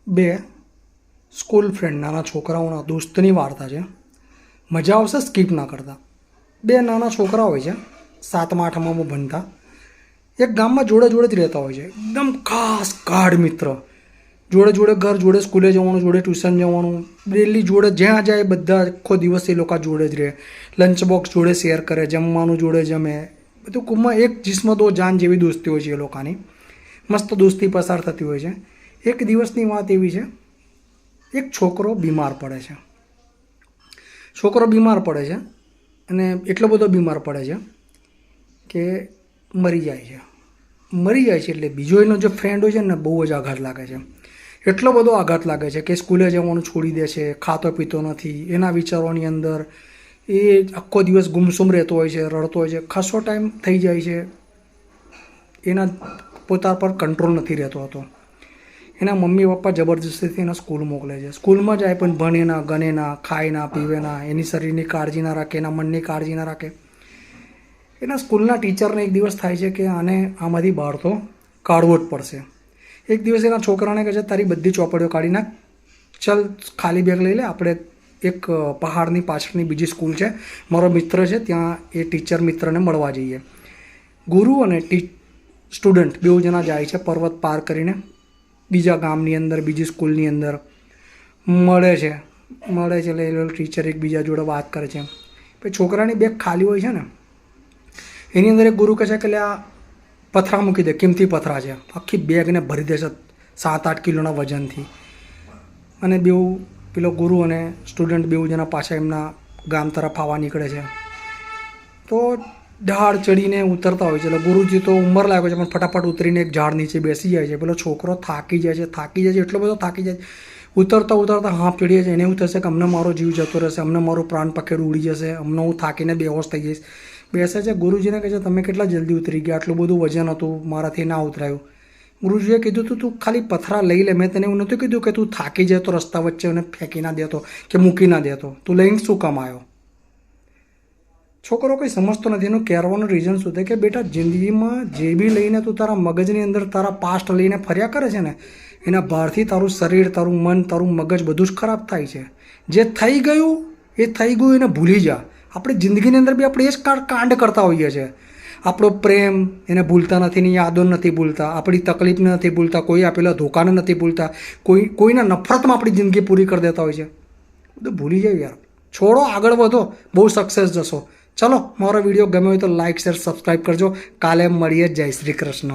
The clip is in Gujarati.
બે સ્કૂલ ફ્રેન્ડ નાના છોકરાઓના દોસ્તની વાર્તા છે. મજા આવશે, સ્કીપ ના કરતા. બે નાના છોકરા હોય છે, 7મા 8મામાં ભણતા. એક ગામમાં જોડે જોડે જ રહેતા હોય છે. એકદમ ખાસ ગાઢ મિત્ર. જોડે જોડે ઘર, જોડે સ્કૂલે જવાનું, જોડે ટ્યુશન જવાનું, ડેલી જોડે જ્યાં જાય બધા આખો દિવસ એ લોકો જોડે જ રહે. લંચ બોક્સ જોડે શેર કરે, જમવાનું જોડે જમે, બધું કુમાં એક જિસ્મ દો જાન જેવી દોસ્તી હોય છે એ લોકોની. મસ્ત દોસ્તી પસાર થતી હોય છે. એક દિવસની વાત એવી છે, એક છોકરો બીમાર પડે છે. છોકરો બીમાર પડે છે અને એટલો બધો બીમાર પડે છે કે મરી જાય છે. મરી જાય છે એટલે બીજો એનો જે ફ્રેન્ડ હોય છે ને, બહુ જ આઘાત લાગે છે. એટલો બધો આઘાત લાગે છે કે સ્કૂલે જવાનું છોડી દે છે, ખાતો પીતો નથી. એના વિચારોની અંદર એ આખો દિવસ ગુમસુમ રહેતો હોય છે, રડતો હોય છે. ખાસો ટાઈમ થઈ જાય છે, એના પોતા પર કંટ્રોલ નથી રહેતો હતો. એના મમ્મી પપ્પા જબરજસ્તીથી એના સ્કૂલ મોકલે છે. સ્કૂલમાં જાય પણ ભણે ના, ગણે ના, ખાય ના, પીવે ના, એની શરીરની કાળજી ના રાખે, એના મનની કાળજી ના રાખે. એના સ્કૂલના ટીચરને એક દિવસ થાય છે કે આને આમાંથી બહાર તો કાઢવો જ પડશે. એક દિવસ એના છોકરાને કહે છે, તારી બધી ચોપડીઓ કાઢી નાખ, ચાલ ખાલી બેગ લઈ લે, આપણે એક પહાડની પાછળની બીજી સ્કૂલ છે, મારો મિત્ર છે, ત્યાં એ ટીચર મિત્રને મળવા જઈએ. ગુરુ અને સ્ટુડન્ટ બેઉ જણા જાય છે પર્વત પાર કરીને બીજા ગામની અંદર, બીજી સ્કૂલની અંદર. મળે છે એટલે એ ટીચર એકબીજા જોડે વાત કરે છે. પછી છોકરાની બેગ ખાલી હોય છે ને, એની અંદર એક ગુરુ કહે છે કે આ પથરા મૂકી દે, કિંમતી પથરા છે. આખી બેગને ભરી દેશે 7-8 કિલોના વજનથી. અને બેઉ પેલો ગુરુ અને સ્ટુડન્ટ બેઉ જણા પાછા એમના ગામ તરફ આવવા નીકળે છે. તો ઢાળ ચડીને ઉતરતા હોય છે. એટલે ગુરુજી તો ઉંમર લાગે છે પણ ફટાફટ ઉતરીને એક ઝાડ નીચે બેસી જાય છે. પેલો છોકરો થાકી જાય છે, એટલો બધો થાકી જાય છે. ઉતરતા હાંફ ચડી જાય છે. એને એવું થશે કે અમને મારો જીવ જતો રહેશે, અમને મારું પ્રાણ પખેડું ઉડી જશે, અમને હું થાકીને બેહોશ થઈ જઈશ. બેસે છે. ગુરુજીને કહે છે, તમે કેટલા જલ્દી ઉતરી ગયા, આટલું બધું વજન હતું, મારાથી ના ઉતરાયું. ગુરુજીએ કીધું તું ખાલી પથરા લઈ લે, મેં તને એવું નહોતું કીધું કે તું થાકી જાય તો રસ્તા વચ્ચે એને ફેંકી ના દેતો કે મૂકી ના દેતો, તું લઈને શું કામ આવ્યો? છોકરો કંઈ સમજતો નથી. એનું કહેવાનું રીઝન શું છે કે બેટા, જિંદગીમાં જે બી લઈને તું તારા મગજની અંદર તારા પાસ્ટ લઈને ફર્યા કરે છે ને, એના બહારથી તારું શરીર, તારું મન, તારું મગજ બધું જ ખરાબ થાય છે. જે થઈ ગયું એ થઈ ગયું, એને ભૂલી જા. આપણી જિંદગીની અંદર બી આપણે એ જ કાંડ કરતા હોઈએ છીએ. આપણો પ્રેમ એને ભૂલતા નથી, એની યાદો નથી ભૂલતા, આપણી તકલીફને નથી ભૂલતા, કોઈ આપેલા ધોકાને નથી ભૂલતા, કોઈના નફરતમાં આપણી જિંદગી પૂરી કરી દેતા હોય છે. બધું ભૂલી જાય યાર. છોડો, આગળ વધો, બહુ સક્સેસ જશો. ચલો, મારો વિડીયો ગમ્યો હોય તો લાઇક, શેર, સબસ્ક્રાઈબ કરજો. કાલે મળીએ. જય શ્રી કૃષ્ણ.